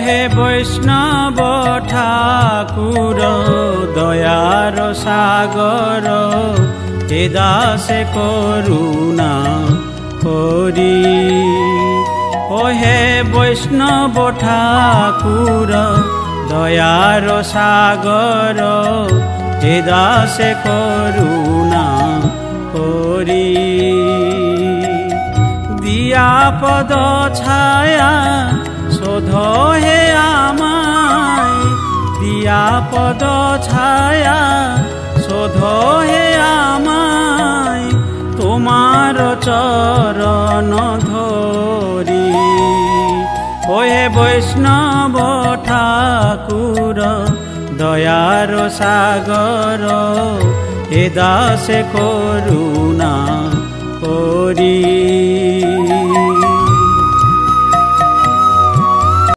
হে বৈষ্ণব ঠাকুর দয়ার সাগর, হে দাসে করুণা করি। ও হে বৈষ্ণব ঠাকুর দয়ার সাগর, হে দাসে করুণা করি। দিয়া পদ ছায়া শোধ হে আমায়, দিয়া পদ ছায়া শোধ হে আমায়, তোমার চরণ ধরি। ও হে বৈষ্ণব ঠাকুর দয়ার সাগর, হে দাসে করুণা করি।